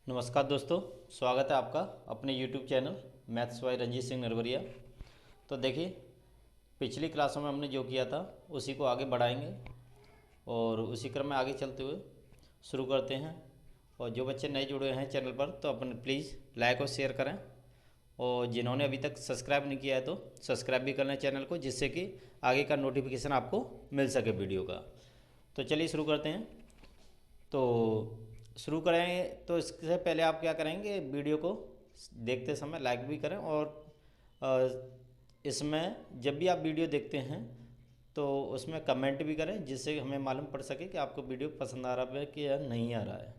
नमस्कार दोस्तों, स्वागत है आपका अपने YouTube channel maths by Ranjeet Singh Narwaria. तो देखिए, पिछली क्लासों में हमने जो किया था उसी को आगे बढ़ाएंगे और उसी क्रम में आगे चलते हुए शुरू करते हैं। और जो बच्चे नए जुड़े हैं चैनल पर तो अपन प्लीज़ लाइक और शेयर करें, और जिन्होंने अभी तक सब्सक्राइब नहीं किया है तो सब्सक्राइब भी कर लें चैनल को, जिससे कि आगे का नोटिफिकेशन आपको मिल सके वीडियो का। तो चलिए शुरू करते हैं। तो शुरू करेंगे तो इससे पहले आप क्या करेंगे, वीडियो को देखते समय लाइक भी करें, और इसमें जब भी आप वीडियो देखते हैं तो उसमें कमेंट भी करें, जिससे हमें मालूम पड़ सके कि आपको वीडियो पसंद आ रहा है कि या नहीं आ रहा है।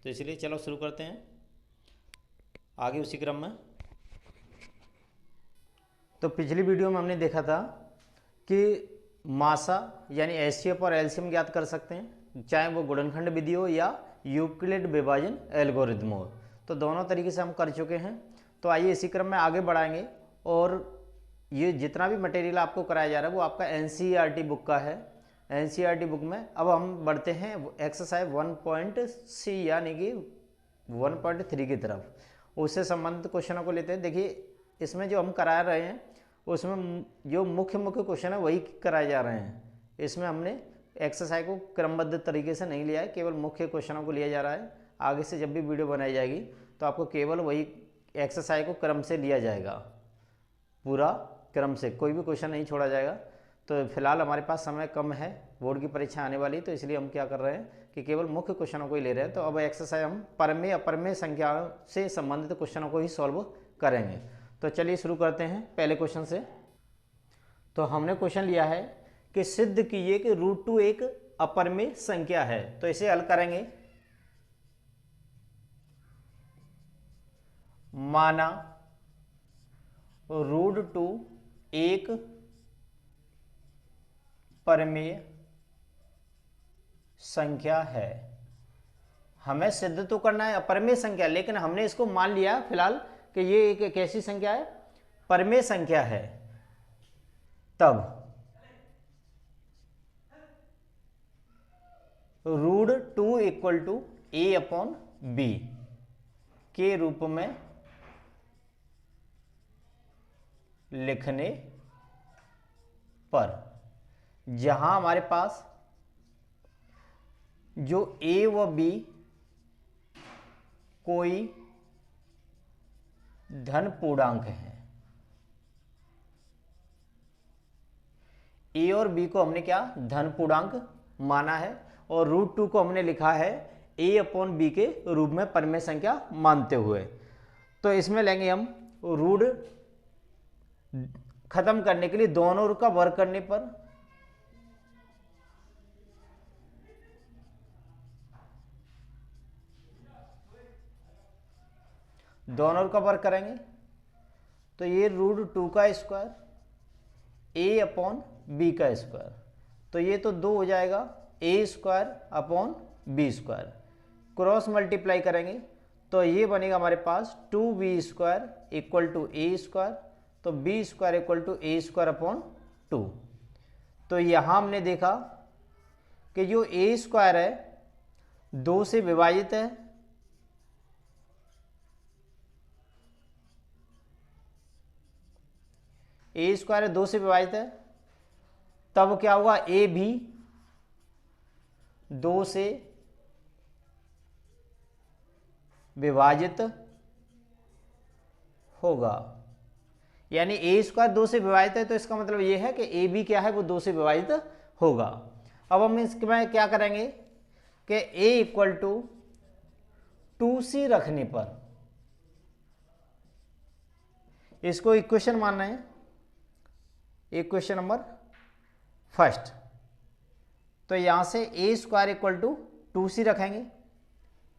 तो इसलिए चलो शुरू करते हैं आगे उसी क्रम में। तो पिछली वीडियो में हमने देखा था कि मासा यानी एचसीएफ और एलसीएम ज्ञात कर सकते हैं, चाहे वो गुणनखंड विधि हो या यूक्लिड विभाजन एल्गोरिथम हो। तो दोनों तरीके से हम कर चुके हैं। तो आइए इसी क्रम में आगे बढ़ाएंगे। और ये जितना भी मटेरियल आपको कराया जा रहा है वो आपका एनसीईआरटी बुक का है। एनसीईआरटी बुक में अब हम बढ़ते हैं एक्सरसाइज 1.C यानी कि 1.3 की तरफ। उससे संबंधित क्वेश्चनों को लेते हैं। देखिए, इसमें जो हम करा रहे हैं उसमें जो मुख्य क्वेश्चन है वही कराए जा रहे हैं। इसमें हमने एक्सरसाइज को क्रमबद्ध तरीके से नहीं लिया है, केवल मुख्य क्वेश्चनों को लिया जा रहा है। आगे से जब भी वीडियो बनाई जाएगी तो आपको केवल वही एक्सरसाइज को क्रम से लिया जाएगा, पूरा क्रम से, कोई भी क्वेश्चन नहीं छोड़ा जाएगा। तो फिलहाल हमारे पास समय कम है, बोर्ड की परीक्षा आने वाली, तो इसलिए हम क्या कर रहे हैं कि केवल मुख्य क्वेश्चनों को ही ले रहे हैं। तो अब एक्सरसाइज हम परमेय अपरमेय संख्याओं से संबंधित क्वेश्चनों को ही सॉल्व करेंगे। तो चलिए शुरू करते हैं पहले क्वेश्चन से। तो हमने क्वेश्चन लिया है कि सिद्ध कीजिए कि √2 एक अपरमेय संख्या है। तो इसे हल करेंगे। माना √2 एक परमेय संख्या है। हमें सिद्ध तो करना है अपरमेय संख्या, लेकिन हमने इसको मान लिया फिलहाल कि ये एक ऐसी संख्या है, परमेय संख्या है। तब √2 इक्वल टू a/b के रूप में लिखने पर, जहां हमारे पास जो a व b कोई धन पूर्णांक है। a और b को हमने क्या धन पूर्णांक माना है, और √2 को हमने लिखा है a/b के रूप में परमेय संख्या मानते हुए। तो इसमें लेंगे हम रूट खत्म करने के लिए दोनों का वर्ग करने पर, दोनों का वर्ग करेंगे तो ये √2 का स्क्वायर a/b का स्क्वायर, तो ये तो 2 हो जाएगा a²/b²। क्रॉस मल्टीप्लाई करेंगे तो ये बनेगा हमारे पास 2b² इक्वल टू a², तो b² इक्वल टू a²/2। तो यहां हमने देखा कि जो a² है 2 से विभाजित है, a² 2 से विभाजित है, तब क्या होगा a भी 2 से विभाजित होगा। यानी a² 2 से विभाजित है, तो इसका मतलब यह है कि a भी क्या है वो 2 से विभाजित होगा। अब हम इसमें क्या करेंगे कि a इक्वल टू 2c रखने पर इसको इक्वेशन मानना है, इक्वेशन नंबर फर्स्ट। तो यहां से a² इक्वल टू 2c रखेंगे।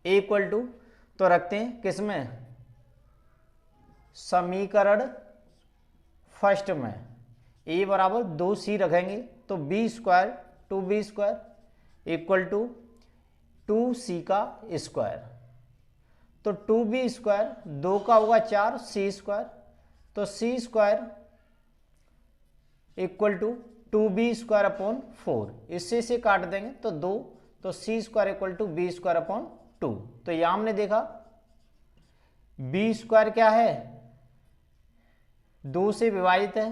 a इक्वल टू तो रखते हैं किसमें, समीकरण फर्स्ट में a बराबर 2c रखेंगे, तो b² 2b² equal to 2c का स्क्वायर, तो 2b² 2 का होगा 4 c², तो c² इक्वल टू 2b²/4, इससे इसे काट देंगे तो 2, तो c² इक्वल टू b²/2। तो यहां हमने देखा बी स्क्वायर क्या है, 2 से विभाजित है,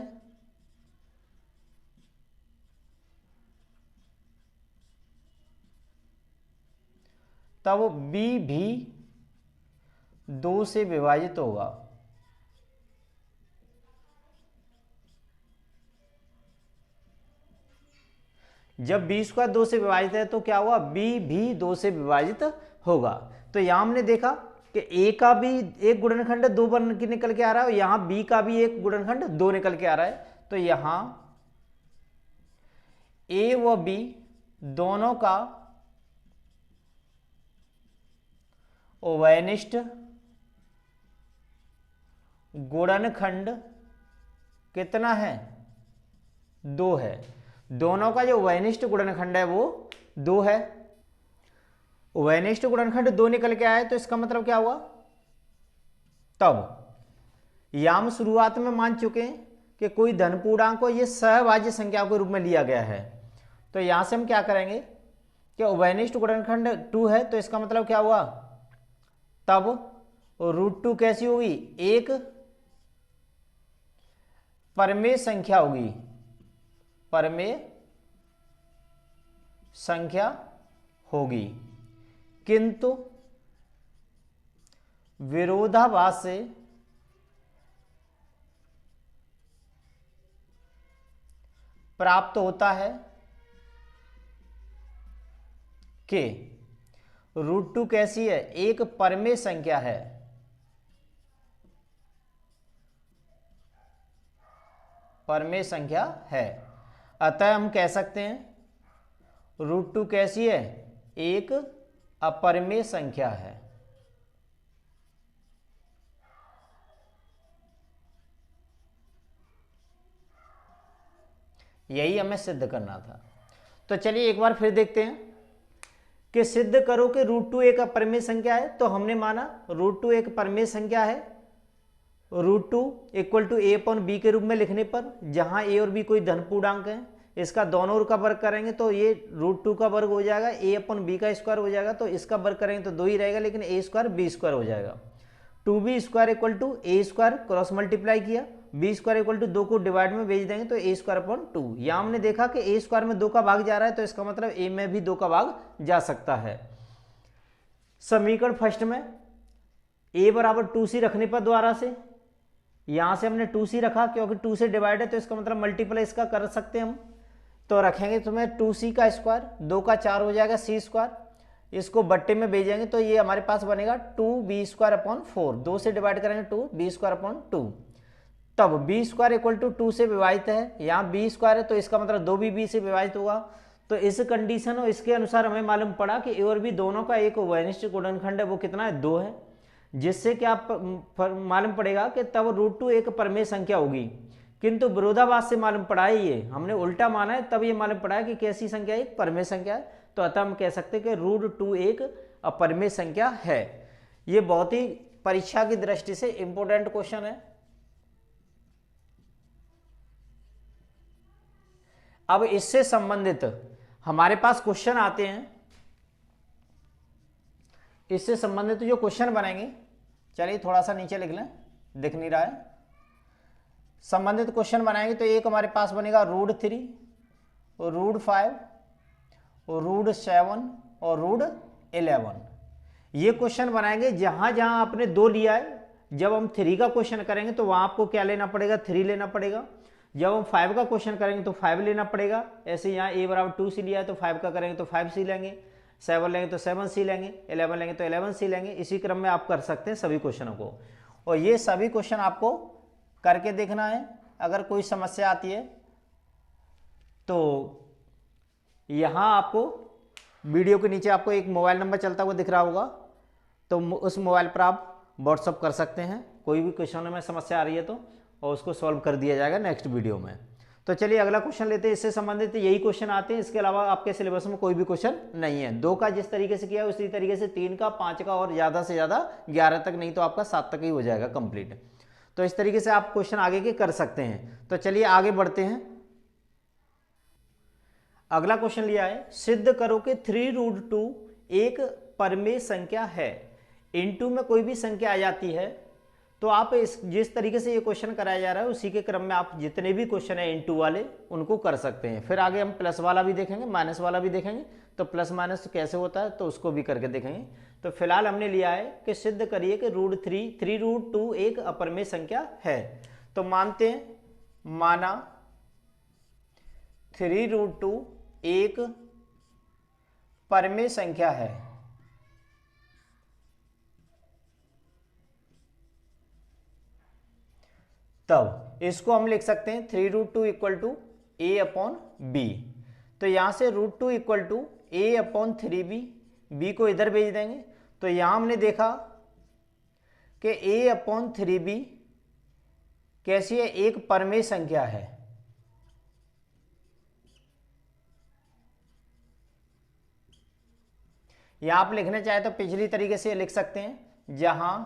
तब बी भी 2 से विभाजित होगा। जब बी स्क्वायर 2 से विभाजित है तो क्या हुआ, बी भी 2 से विभाजित होगा। तो यहां हमने देखा कि ए का भी एक गुणनखंड 2 बन के निकल के आ रहा है और यहां बी का भी एक गुणनखंड 2 निकल के आ रहा है। तो यहां ए व बी दोनों का उभयनिष्ठ गुणनखंड कितना है, 2 है। दोनों का जो उभयनिष्ठ गुणनखंड है वो 2 है। उभयनिष्ठ गुणनखंड 2 निकल के आया तो इसका मतलब क्या हुआ, तब यहां हम शुरुआत में मान चुके हैं कि कोई धन पूर्णांक को ये सहभाज्य संख्या के रूप में लिया गया है। तो यहां से हम क्या करेंगे कि उभयनिष्ठ गुणनखंड 2 है तो इसका मतलब क्या हुआ, तब √2 कैसी होगी, एक परमेय संख्या होगी, परमेय संख्या होगी। किंतु विरोधाभास से प्राप्त होता है कि √2 कैसी है, एक परमेय संख्या है, परमेय संख्या है। अतः हम कह सकते हैं √2 कैसी है, एक अपरमेय संख्या है। यही हमें सिद्ध करना था। तो चलिए एक बार फिर देखते हैं कि सिद्ध करो कि √2 एक अपरमेय संख्या है। तो हमने माना √2 एक परमेय संख्या है, √2 equal to A upon B के रूप में लिखने पर, जहां ए और बी कोई धन पूर्णांक है, इसका दोनों ओर का वर्ग करेंगे तो ये √2 का वर्ग हो जाएगा, ए अपॉन बी का स्क्वायर हो जाएगा, तो इसका वर्ग करेंगे तो 2 ही रहेगा, लेकिन ए स्क्वायर बी स्क्वायर हो जाएगा। 2b square equal to A square cross multiply किया, बी स्क्वायर इक्वल टू 2 को डिवाइड में भेज देंगे तो ए स्क्वायर अपॉन 2। यहाँ हमने देखा कि ए स्क्वायर में 2 का भाग जा रहा है तो इसका मतलब ए में भी 2 का भाग जा सकता है। समीकरण फर्स्ट में ए बराबर 2c रखने पर द्वारा से, यहां से हमने 2c रखा क्योंकि 2 से डिवाइड है तो इसका मतलब मल्टीप्लाई इसका कर सकते हैं हम। तो रखेंगे तुम्हें 2c का स्क्वायर, 2 का 4 हो जाएगा c स्क्वायर, इसको बट्टे में भेजेंगे तो ये हमारे पास बनेगा 2b स्क्वायर अपॉन 4, 2 से डिवाइड करेंगे 2b स्क्वायर अपॉन 2। तब b स्क्वायर इक्वल टू 2 से विभाजित है, यहाँ b स्क्वायर है तो इसका मतलब 2b b से विभाजित होगा। तो इस कंडीशन और इसके अनुसार हमें मालूम पड़ा कि ए और बी दोनों का एक उभयनिष्ठ गुणनखंड है, वो कितना है, 2 है। जिससे कि आप मालूम पड़ेगा कि तब √2 एक परमेय संख्या होगी। किंतु विरोधाभास से मालूम पड़ा है, ये हमने उल्टा माना है, तब ये मालूम पड़ा है कि कैसी संख्या, एक परमेय संख्या है। तो अतः हम कह सकते हैं कि √2 एक अपरमेय संख्या है। ये बहुत ही परीक्षा की दृष्टि से इंपॉर्टेंट क्वेश्चन है। अब इससे संबंधित हमारे पास क्वेश्चन आते हैं, इससे संबंधित जो क्वेश्चन बनेंगे, चलिए थोड़ा सा नीचे लिख लें, दिख नहीं रहा है। संबंधित क्वेश्चन बनाएंगे तो एक हमारे पास बनेगा √3 और √5 और √7 और √11। ये क्वेश्चन बनाएंगे। जहां जहां आपने 2 लिया है, जब हम 3 का क्वेश्चन करेंगे तो वहां आपको क्या लेना पड़ेगा, 3 लेना पड़ेगा। जब हम 5 का क्वेश्चन करेंगे तो 5 लेना पड़ेगा। ऐसे यहाँ a बराबर 2c लिया है तो 5 का करेंगे तो 5c लेंगे, 7 लेंगे तो 7c लेंगे, 11 लेंगे तो 11c लेंगे। इसी क्रम में आप कर सकते हैं सभी क्वेश्चनों को, और ये सभी क्वेश्चन आपको करके देखना है। अगर कोई समस्या आती है तो यहाँ आपको वीडियो के नीचे आपको एक मोबाइल नंबर चलता हुआ दिख रहा होगा, तो उस मोबाइल पर आप व्हाट्सअप कर सकते हैं। कोई भी क्वेश्चन में समस्या आ रही है तो, और उसको सॉल्व कर दिया जाएगा नेक्स्ट वीडियो में। तो चलिए अगला क्वेश्चन लेते हैं। इससे संबंधित यही क्वेश्चन आते हैं, इसके अलावा आपके सिलेबस में कोई भी क्वेश्चन नहीं है। 2 का जिस तरीके से किया उसी तरीके से 3 का, 5 का और ज़्यादा से ज़्यादा 11 तक, नहीं तो आपका 7 तक ही हो जाएगा कंप्लीट। तो इस तरीके से आप क्वेश्चन आगे के कर सकते हैं। तो चलिए आगे बढ़ते हैं। अगला क्वेश्चन लिया है, सिद्ध करो कि 3√2 एक परमेय संख्या है। इनटू में कोई भी संख्या आ जाती है तो आप इस जिस तरीके से ये क्वेश्चन कराया जा रहा है उसी के क्रम में आप जितने भी क्वेश्चन है इनटू वाले उनको कर सकते हैं। फिर आगे हम प्लस वाला भी देखेंगे, माइनस वाला भी देखेंगे, तो प्लस माइनस कैसे होता है तो उसको भी करके देखेंगे। तो फिलहाल हमने लिया है कि सिद्ध करिए कि √3 एक अपरिमेय संख्या है। तो मानते हैं, माना 3√2 एक परिमेय संख्या है। तब इसको हम लिख सकते हैं 3√2 इक्वल टू a/b। तो यहां से √2 इक्वल टू a/3b, b को इधर भेज देंगे। तो यहां हमने देखा कि a/3b कैसी है, एक परिमेय संख्या है। यहां आप लिखना चाहे तो पिछली तरीके से लिख सकते हैं, जहां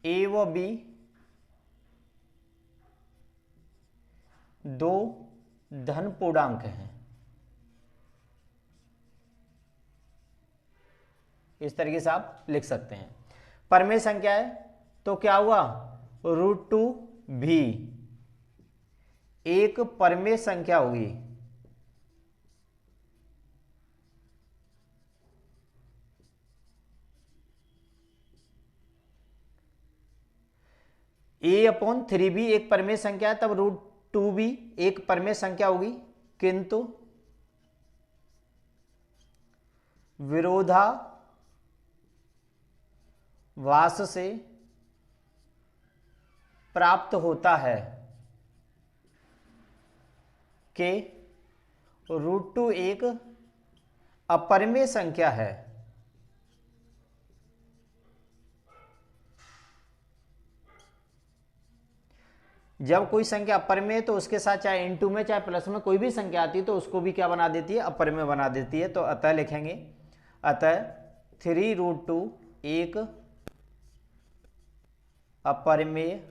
a व b दो धन पूर्णांक हैं। इस तरीके से आप लिख सकते हैं। परिमेय संख्या है तो क्या हुआ, √2 भी एक परिमेय संख्या होगी। a/3b एक परिमेय संख्या है, तब √2 भी एक परिमेय संख्या होगी, किंतु विरोधाभास से प्राप्त होता है कि √2 एक अपरिमेय संख्या है। जब कोई संख्या अपरिमेय तो उसके साथ चाहे इनटू में चाहे प्लस में कोई भी संख्या आती है तो उसको भी क्या बना देती है, अपरिमेय बना देती है। तो अतः लिखेंगे, अतः 3√2 एक अपरिमेय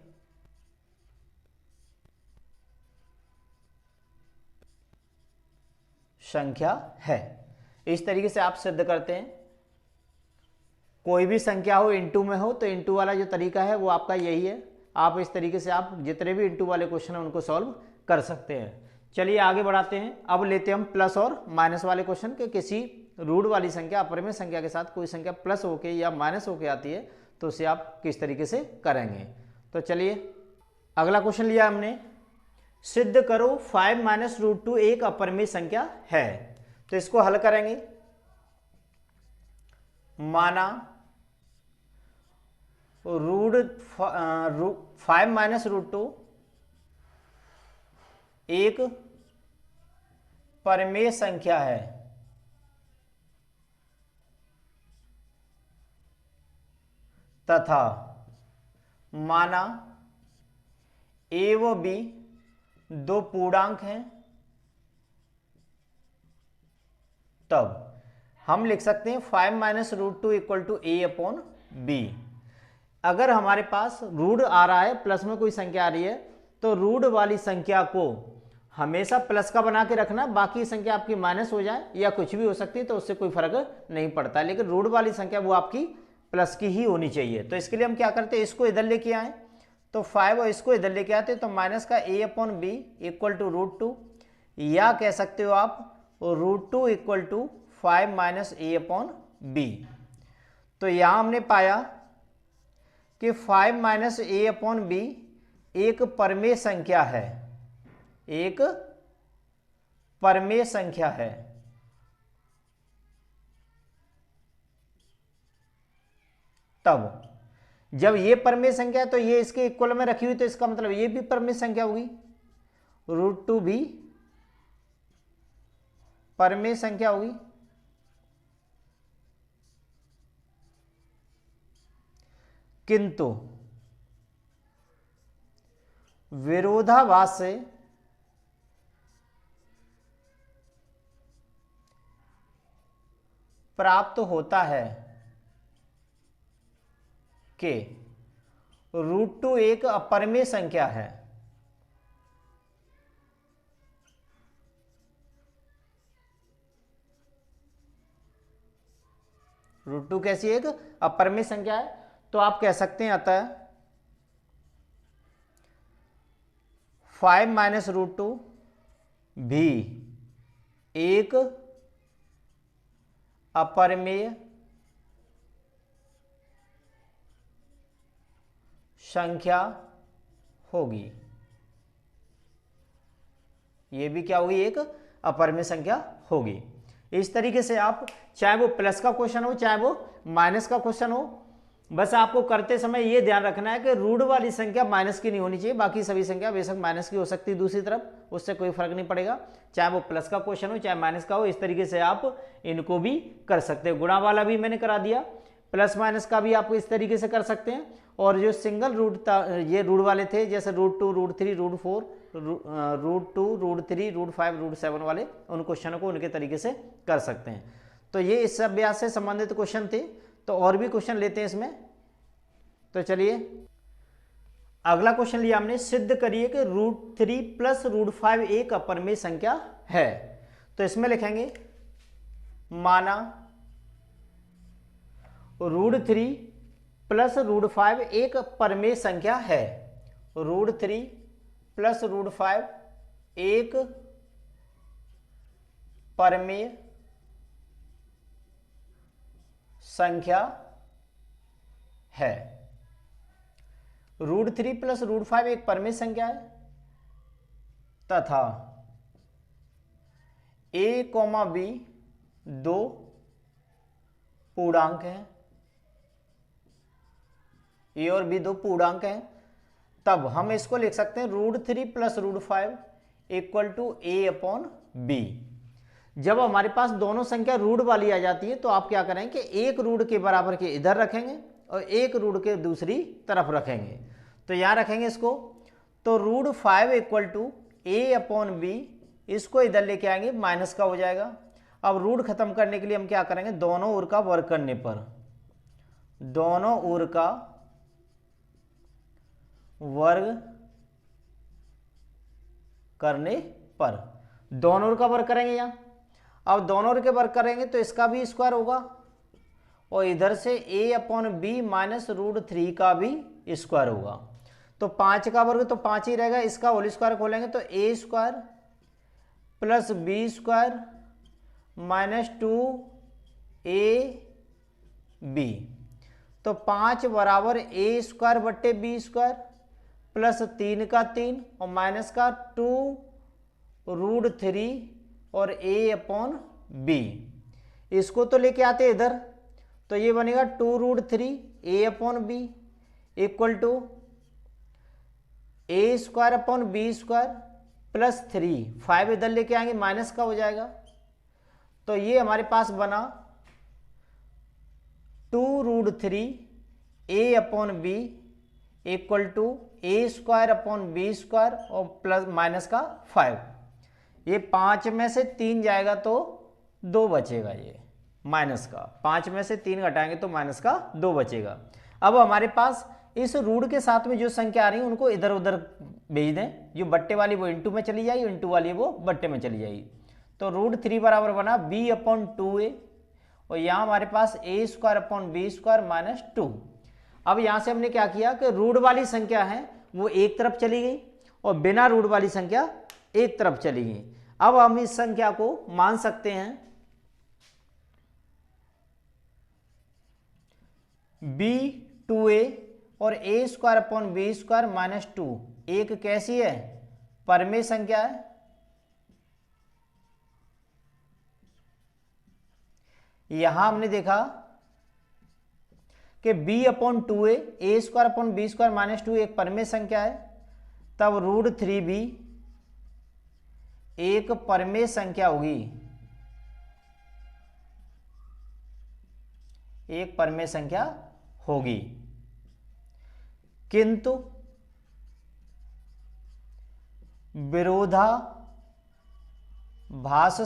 संख्या है। इस तरीके से आप सिद्ध करते हैं। कोई भी संख्या हो इनटू में हो तो इनटू वाला जो तरीका है वो आपका यही है। आप इस तरीके से आप जितने भी इनटू वाले क्वेश्चन हैं उनको सॉल्व कर सकते हैं। चलिए आगे बढ़ाते हैं। अब लेते हैं हम प्लस और माइनस वाले क्वेश्चन के, किसी रूट वाली संख्या अपरिमेय संख्या के साथ कोई संख्या प्लस होके या माइनस होके आती है तो उसे आप किस तरीके से करेंगे। तो चलिए अगला क्वेश्चन लिया हमने, सिद्ध करो 5 - √2 एक अपरिमेय संख्या है। तो इसको हल करेंगे। माना √5 - √2 एक परिमेय संख्या है, तथा माना a व b दो पूर्णांक हैं। तब हम लिख सकते हैं 5 - √2 इक्वल टू a/b। अगर हमारे पास रूट आ रहा है, प्लस में कोई संख्या आ रही है, तो रूट वाली संख्या को हमेशा प्लस का बना के रखना। बाकी संख्या आपकी माइनस हो जाए या कुछ भी हो सकती है तो उससे कोई फर्क नहीं पड़ता, लेकिन रूट वाली संख्या वो आपकी प्लस की ही होनी चाहिए। तो इसके लिए हम क्या करते हैं, इसको इधर लेके आए तो 5 और इसको इधर लेके आते तो माइनस का a/b इक्वल टू √2, या कह सकते हो आप √2 इक्वल टू 5 - a/b। तो यहां हमने पाया कि 5 - a/b एक परिमेय संख्या है, एक परिमेय संख्या है। तब जब ये परिमेय संख्या है तो ये इसके इक्वल में रखी हुई, तो इसका मतलब ये भी परिमेय संख्या होगी, √2 भी परिमेय संख्या होगी। किंतु विरोधाभास से प्राप्त होता है कि √2 एक अपरिमेय संख्या है। √2 कैसी एक अपरिमेय संख्या है, तो आप कह सकते हैं अतः 5 माइनस √2 भी एक अपरिमेय संख्या होगी। ये भी क्या होगी, एक अपरिमेय संख्या होगी। इस तरीके से आप चाहे वो प्लस का क्वेश्चन हो चाहे वो माइनस का क्वेश्चन हो, बस आपको करते समय ये ध्यान रखना है कि रूट वाली संख्या माइनस की नहीं होनी चाहिए। बाकी सभी संख्या बेशक माइनस की हो सकती है दूसरी तरफ, उससे कोई फर्क नहीं पड़ेगा, चाहे वो प्लस का क्वेश्चन हो चाहे माइनस का हो। इस तरीके से आप इनको भी कर सकते हैं। गुणा वाला भी मैंने करा दिया, प्लस माइनस का भी आप इस तरीके से कर सकते हैं। और जो सिंगल रूट था, ये रूट वाले थे, जैसे √2, √3, √4, √2, √3, √5, √7 वाले, उन क्वेश्चनों को उनके तरीके से कर सकते हैं। तो ये इस अभ्यास से संबंधित क्वेश्चन थे। तो और भी क्वेश्चन लेते हैं इसमें। तो चलिए अगला क्वेश्चन लिया हमने, सिद्ध करिए कि √3 प्लस √5 एक अपरिमेय संख्या है। तो इसमें लिखेंगे माना √3 प्लस √5 एक परिमेय संख्या है। √3 प्लस √5 एक परिमेय संख्या है। √3 प्लस √5 एक परिमेय संख्या है तथा a, b दो पूर्णांक हैं, a और b दो पूर्णांक हैं। तब हम इसको लिख सकते हैं √3 प्लस √5 इक्वल टू a/b। जब हमारे पास दोनों संख्या रूट वाली आ जाती है तो आप क्या करेंगे कि एक रूट के बराबर के इधर रखेंगे और एक रूट के दूसरी तरफ रखेंगे। तो यहां रखेंगे इसको, तो √5 इक्वल टू a/b, इसको इधर लेके आएंगे, माइनस का हो जाएगा। अब रूट खत्म करने के लिए हम क्या करेंगे, दोनों ओर का वर्ग करने पर, दोनों ओर का वर्ग करने पर, दोनों ओर का वर्ग करेंगे यहां। अब दोनों ओर के वर्ग करेंगे तो इसका भी स्क्वायर होगा और इधर से a/b माइनस √3 का भी स्क्वायर होगा। तो 5 का वर्ग तो 5 ही रहेगा, इसका होल स्क्वायर खोलेंगे तो a² plus b² minus 2ab। तो 5 बराबर a² बट्टे b² प्लस 3 का 3 और माइनस का 2√3 और a/b। इसको तो लेके आते इधर, तो ये बनेगा 2√3 a/b equal to a²/b² plus 3, 5 इधर लेके आएंगे माइनस का हो जाएगा। तो ये हमारे पास बना 2√3 a/b इक्वल टू a²/b² और प्लस माइनस का 5। ये 5 में से 3 जाएगा तो 2 बचेगा, ये माइनस का 5 में से 3 घटाएंगे तो माइनस का 2 बचेगा। अब हमारे पास इस रूट के साथ में जो संख्या आ रही है उनको इधर उधर भेज दें, जो बट्टे वाली वो इंटू में चली जाएगी, इंटू वाली वो बट्टे में चली जाएगी। तो √3 बराबर बना b/2a और यहाँ हमारे पास a²/b² माइनस 2। अब यहाँ से हमने क्या किया कि रूट वाली संख्या है वो एक तरफ चली गई और बिना रूट वाली संख्या एक तरफ चली गई। अब हम इस संख्या को मान सकते हैं b2a और a²/b² माइनस 2 एक कैसी है, परिमेय संख्या है। यहां हमने देखा कि b/2a a²/b² माइनस 2 एक परिमेय संख्या है, तब √3 भी एक परिमेय संख्या होगी, एक परिमेय संख्या होगी। किंतु विरोधाभास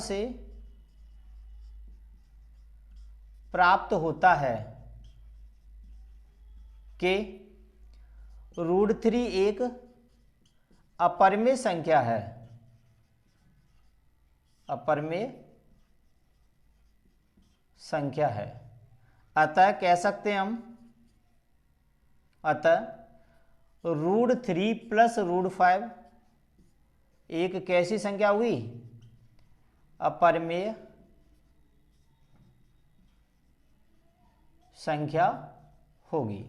से प्राप्त होता है कि √3 एक अपरिमेय संख्या है, अपरिमेय संख्या है। अतः कह सकते हैं हम, अतः √3 प्लस √5 एक कैसी संख्या हुई, अपरिमेय संख्या होगी।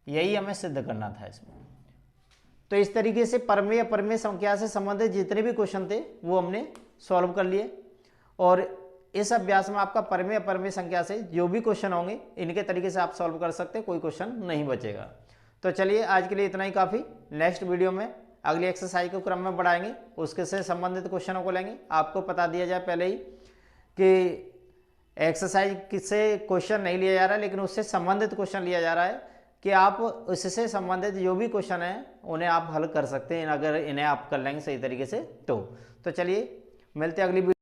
यही हमें सिद्ध करना था इसमें। तो इस तरीके से परमेय अपरिमेय संख्या से संबंधित जितने भी क्वेश्चन थे वो हमने सॉल्व कर लिए। और इस अभ्यास में आपका परमेय अपरिमेय संख्या से जो भी क्वेश्चन होंगे इनके तरीके से आप सॉल्व कर सकते हैं, कोई क्वेश्चन नहीं बचेगा। तो चलिए आज के लिए इतना ही काफ़ी। नेक्स्ट वीडियो में अगली एक्सरसाइज को क्रम में बढ़ाएंगे, उसके से संबंधित क्वेश्चनों को लेंगे। आपको बता दिया जाए पहले ही कि एक्सरसाइज से क्वेश्चन नहीं लिया जा रहा है, लेकिन उससे संबंधित क्वेश्चन लिया जा रहा है कि आप उससे संबंधित जो भी क्वेश्चन हैं उन्हें आप हल कर सकते हैं, अगर इन्हें आप कर लेंगे सही तरीके से। तो चलिए मिलते हैं अगली